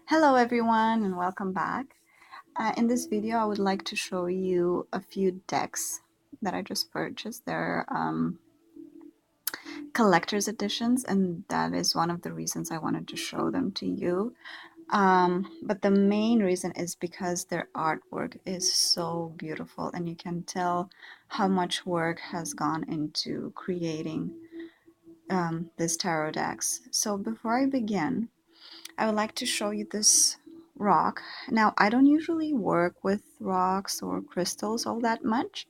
Hello everyone and welcome back. In this video I would like to show you a few decks that I just purchased. They're collector's editions and that is one of the reasons I wanted to show them to you. But the main reason is because their artwork is so beautiful and you can tell how much work has gone into creating these tarot decks. So before I begin, I would like to show you this rock. Now, I don't usually work with rocks or crystals all that much,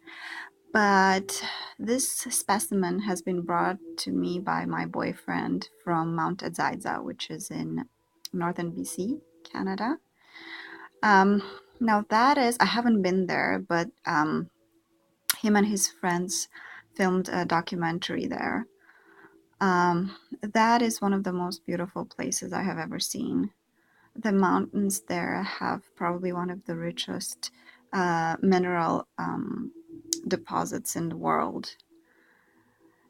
but this specimen has been brought to me by my boyfriend from Mount Adzaidza, which is in northern BC, Canada. Um, Now that is, I haven't been there, but him and his friends filmed a documentary there. That is one of the most beautiful places I have ever seen. The mountains there have probably one of the richest mineral deposits in the world.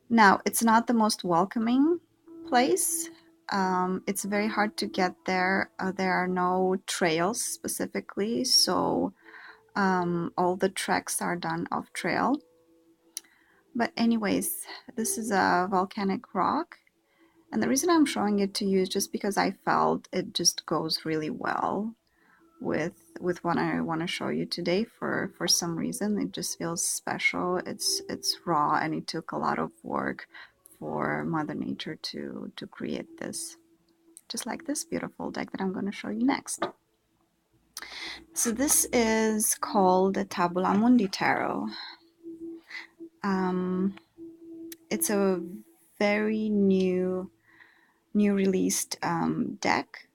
Now, it's not the most welcoming place. It's very hard to get there. There are no trails specifically, so all the treks are done off trail. But anyways, this is a volcanic rock. And the reason I'm showing it to you is just because I felt it just goes really well with what I want to show you today. For some reason it just feels special. It's raw and it took a lot of work for Mother Nature to create this, just like this beautiful deck that I'm going to show you next. So this is called the Tabula Mundi tarot. It's a very new released deck.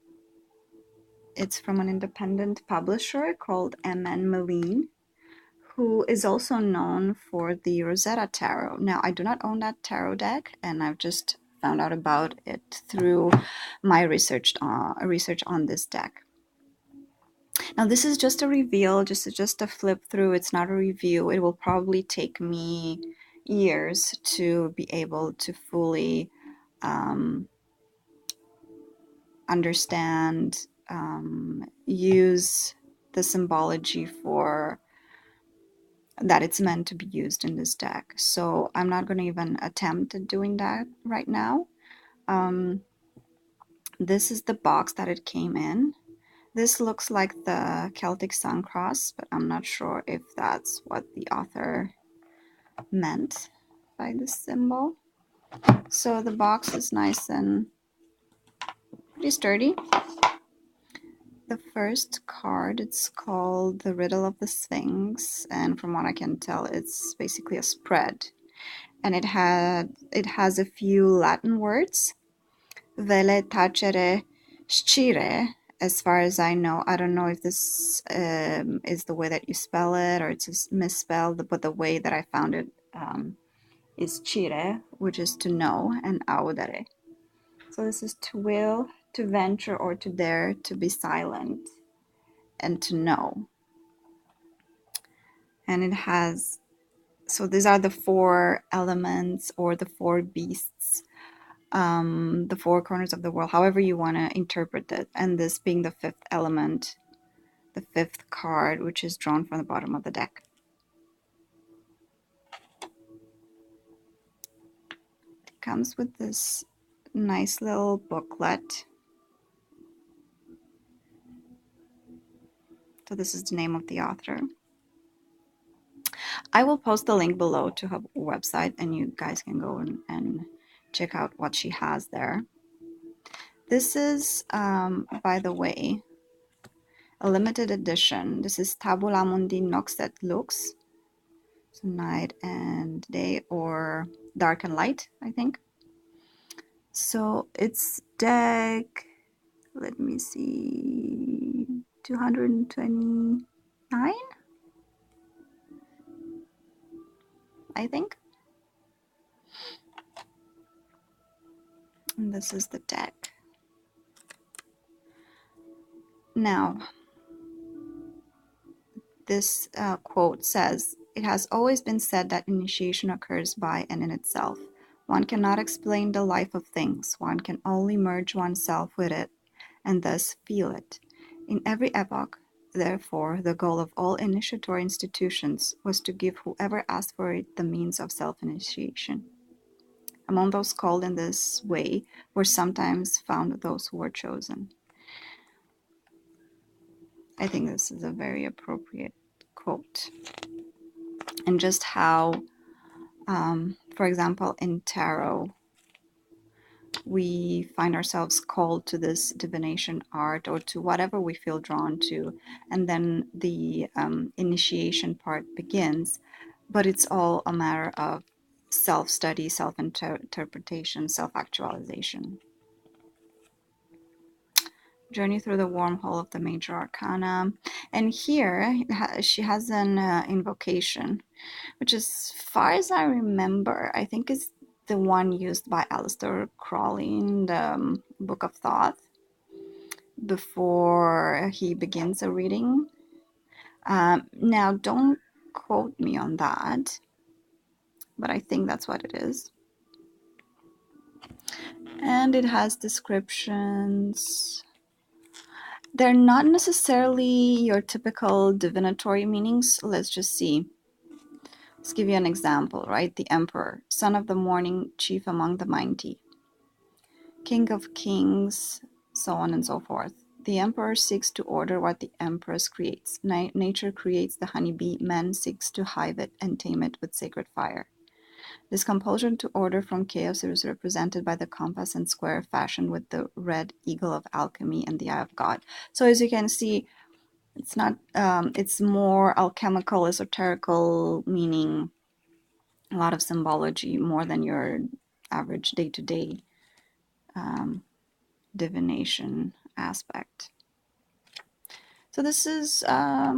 It's from an independent publisher called M.N. Meline, who is also known for the Rosetta Tarot. Now, I do not own that tarot deck, and I've just found out about it through my research on this deck. Now, this is just a reveal, just a flip through. It's not a review. It will probably take me years to be able to fully understand, use the symbology for that it's meant to be used in this deck. So I'm not going to even attempt at doing that right now. This is the box that it came in. This looks like the Celtic Sun Cross, but I'm not sure if that's what the author meant by this symbol. So the box is nice and pretty sturdy. The first card, it's called The Riddle of the Sphinx, and from what I can tell, it's basically a spread. And it has a few Latin words. Vele, tacere, scire, as far as I know. I don't know if this is the way that you spell it or it's misspelled, but the way that I found it is scire, which is to know, and audere. So this is to will, to venture, or to dare, to be silent, and to know. And it has, so these are the four elements or the four beasts, the four corners of the world, however you want to interpret it, and this being the fifth element, the fifth card, which is drawn from the bottom of the deck. It comes with this nice little booklet. So this is the name of the author. I will post the link below to her website and you guys can go and check out what she has there. This is, by the way, a limited edition. This is Tabula Mundi Nox et Lux. So night and day, or dark and light, I think. So it's deck, let me see, 229, I think. And this is the deck. Now, this quote says, "It has always been said that initiation occurs by and in itself. One cannot explain the life of things. One can only merge oneself with it and thus feel it. In every epoch, therefore, the goal of all initiatory institutions was to give whoever asked for it the means of self-initiation. Among those called in this way were sometimes found those who were chosen. I think this is a very appropriate quote. And just how, for example, in tarot, we find ourselves called to this divination art or to whatever we feel drawn to, and then the initiation part begins, but it's all a matter of self-study, self-interpretation, self-actualization. Journey through the wormhole of the major arcana. And here she has an invocation, which, as far as I remember, I think is the one used by Aleister Crowley in the Book of Thoth before he begins a reading. Now, don't quote me on that, but I think that's what it is. And it has descriptions. They're not necessarily your typical divinatory meanings. Let's just see. Let's give you an example, right? The Emperor, son of the morning, chief among the mighty, king of kings, so on and so forth. The emperor seeks to order what the empress creates. Nature creates the honeybee, man seeks to hive it and tame it with sacred fire. This compulsion to order from chaos is represented by the compass and square fashioned with the red eagle of alchemy and the eye of God. So as you can see, it's not. It's more alchemical, esoterical, meaning a lot of symbology, more than your average day-to-day divination aspect. So this is a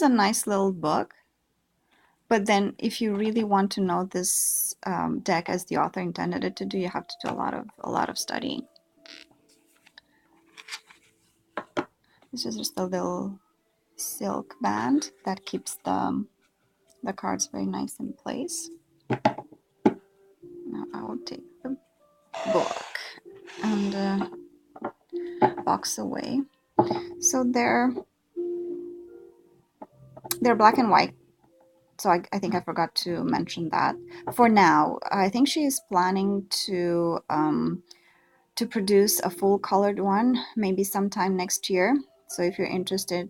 nice little book. But then, if you really want to know this deck as the author intended it to do, you have to do a lot of studying. This is just a little silk band that keeps the cards very nice in place. Now I will take the book and box away. So they're black and white. So I think I forgot to mention that. For now, I think she is planning to produce a full colored one, maybe sometime next year. So if you're interested,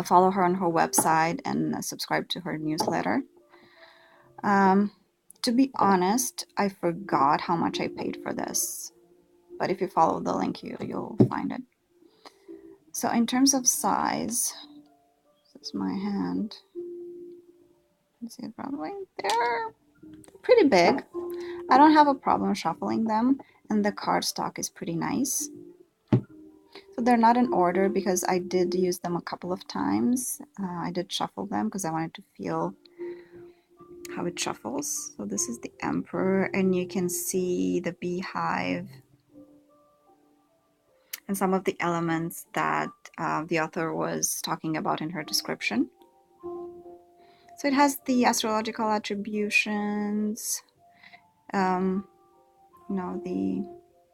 follow her on her website and subscribe to her newsletter. To be honest, I forgot how much I paid for this, but if you follow the link, you'll find it. So in terms of size, this is my hand. You can see it probably. They're pretty big. I don't have a problem shuffling them, and the cardstock is pretty nice. So they're not in order because I did use them a couple of times. I did shuffle them because I wanted to feel how it shuffles. So this is the Emperor, and you can see the beehive and some of the elements that the author was talking about in her description. So it has the astrological attributions, the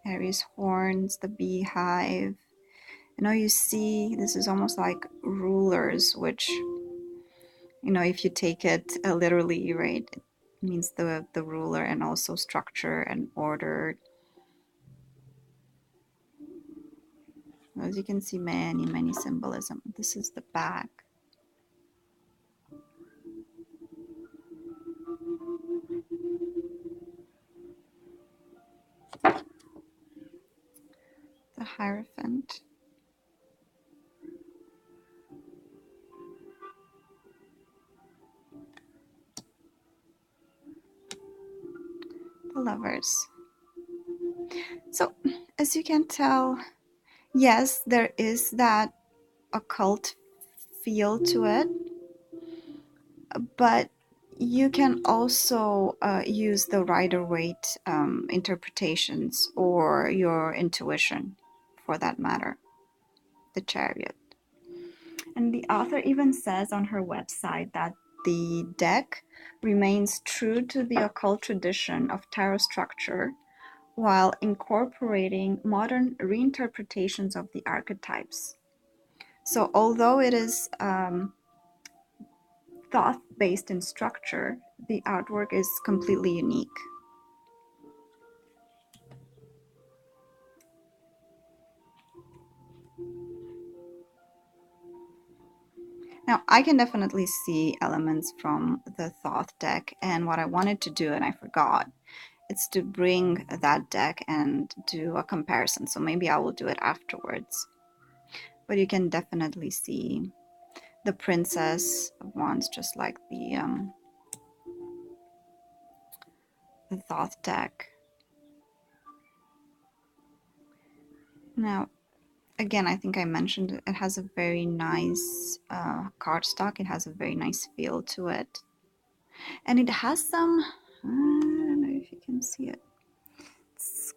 Aries horns, the beehive. You see this is almost like rulers, which, if you take it literally, right, it means the ruler, and also structure and order. As you can see, many symbolism. This is the back. The Hierophant. The Lovers. So, as you can tell, yes, there is that occult feel to it, but you can also use the Rider-Waite interpretations, or your intuition, for that matter, the Chariot. And the author even says on her website that the deck remains true to the occult tradition of tarot structure, while incorporating modern reinterpretations of the archetypes. So although it is thought-based in structure, the artwork is completely unique. Now, I can definitely see elements from the Thoth deck, and what I wanted to do, and I forgot, it's to bring that deck and do a comparison. So maybe I will do it afterwards. But you can definitely see the Princess of Wands, just like the Thoth deck. Now, again, I think I mentioned it has a very nice cardstock. It has a very nice feel to it. And it has some, I don't know if you can see it. It's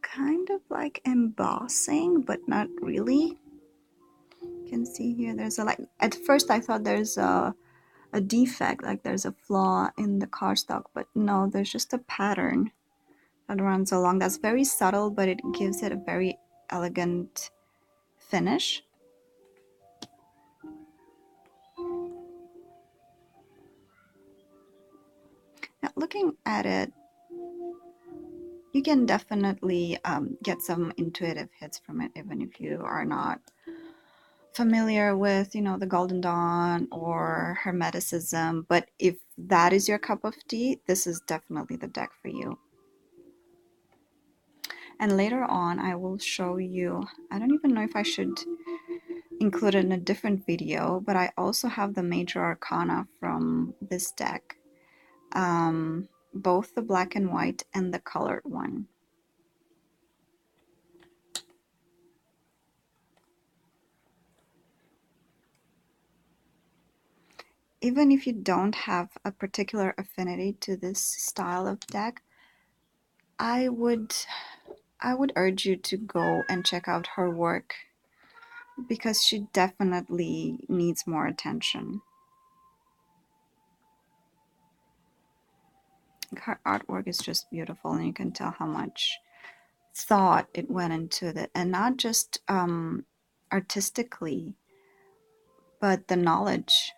kind of like embossing, but not really. You can see here there's a, like, at first I thought there's a defect, like there's a flaw in the cardstock, but no, there's just a pattern that runs along that's very subtle, but it gives it a very elegant finish. Now, looking at it, you can definitely get some intuitive hits from it, even if you are not familiar with, you know, the Golden Dawn or Hermeticism. But if that is your cup of tea, this is definitely the deck for you. And later on, I will show you, I don't even know if I should include it in a different video, but I also have the major arcana from this deck, both the black and white and the colored one. Even if you don't have a particular affinity to this style of deck, I would urge you to go and check out her work, because she definitely needs more attention. Her artwork is just beautiful, and you can tell how much thought it went into it, and not just artistically, but the knowledge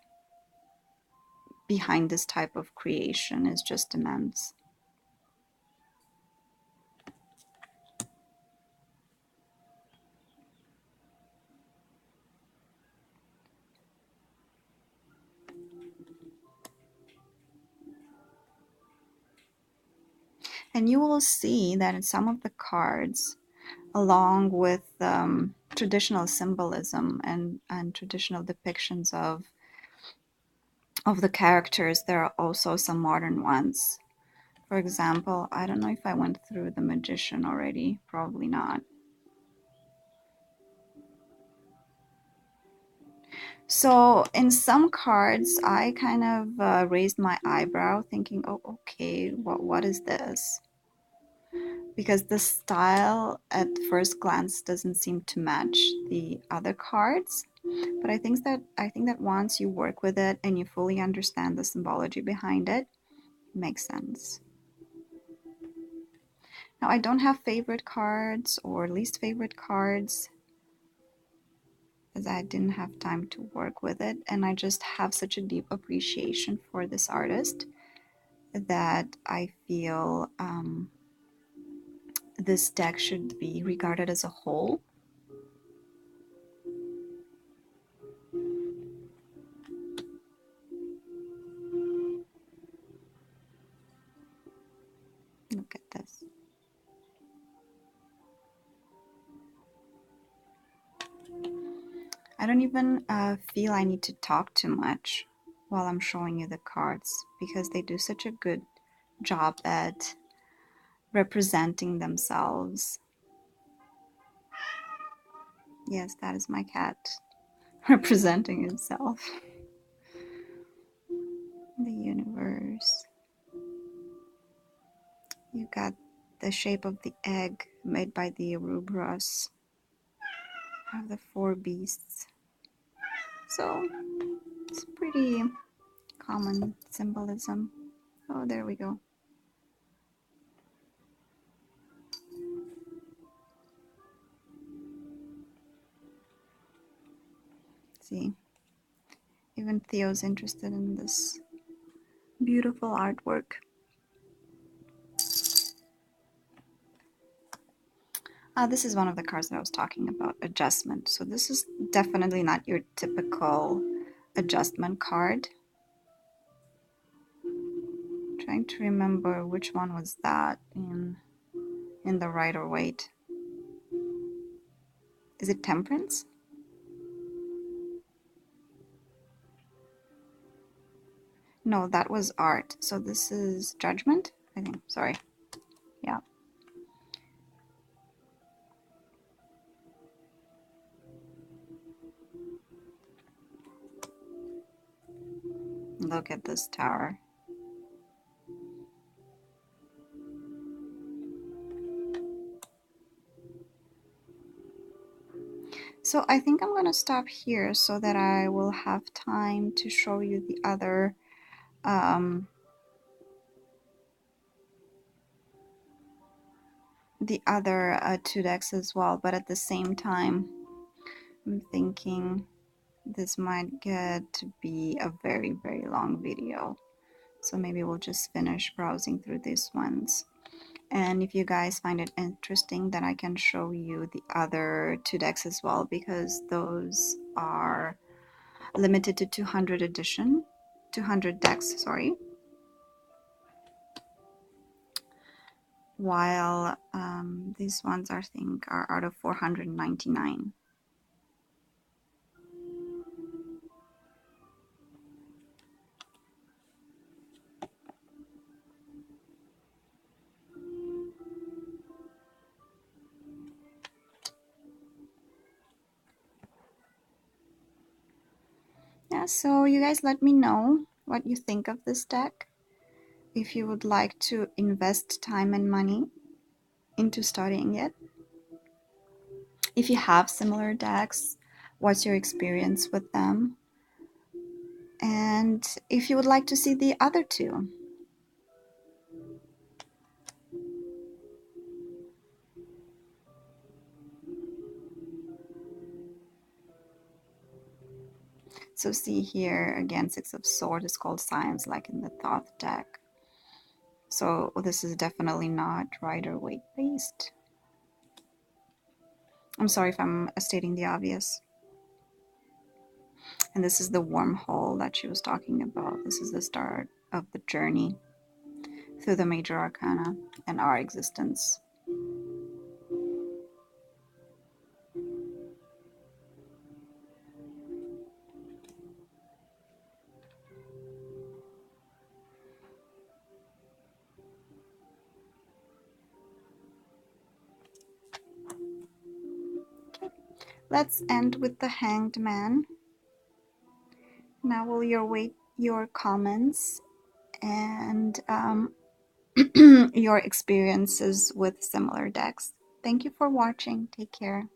behind this type of creation is just immense. And you will see that in some of the cards, along with traditional symbolism and traditional depictions of the characters, there are also some modern ones. For example, I don't know if I went through the Magician already, probably not. So in some cards, I kind of raised my eyebrow thinking, oh, okay, what is this? Because the style at first glance doesn't seem to match the other cards. But I think that once you work with it and you fully understand the symbology behind it, it makes sense. Now, I don't have favorite cards or least favorite cards, as I didn't have time to work with it, and I just have such a deep appreciation for this artist that I feel this deck should be regarded as a whole. Look at this. I don't even feel I need to talk too much while I'm showing you the cards, because they do such a good job at representing themselves. Yes, that is my cat representing himself. The universe. You got the shape of the egg made by the Ouroboros. Have the four beasts. So it's pretty common symbolism. Oh, there we go. See, even Theo's interested in this beautiful artwork. This is one of the cards that I was talking about, adjustment. So this is definitely not your typical adjustment card. I'm trying to remember which one was that in the Rider-Waite. Is it Temperance? No, that was Art. So this is Judgment, I think. Sorry. Yeah. Look at this tower. So I think I'm going to stop here so that I will have time to show you the other two decks as well. But at the same time, I'm thinking this might get to be a very, very long video. So maybe we'll just finish browsing through these ones. And if you guys find it interesting, then I can show you the other two decks as well, because those are limited to 200 decks, sorry. While these ones I think are out of 499. Yeah, so you guys let me know what you think of this deck. If you would like to invest time and money into studying it. If you have similar decks, what's your experience with them? And if you would like to see the other two. So see here, again, Six of Swords is called Science, like in the Thoth deck. So this is definitely not Rider-Waite based. I'm sorry if I'm stating the obvious. And this is the wormhole that she was talking about. This is the start of the journey through the major arcana and our existence. Okay. Let's end with the Hanged Man. Now will you await your comments and your experiences with similar decks. Thank you for watching. Take care.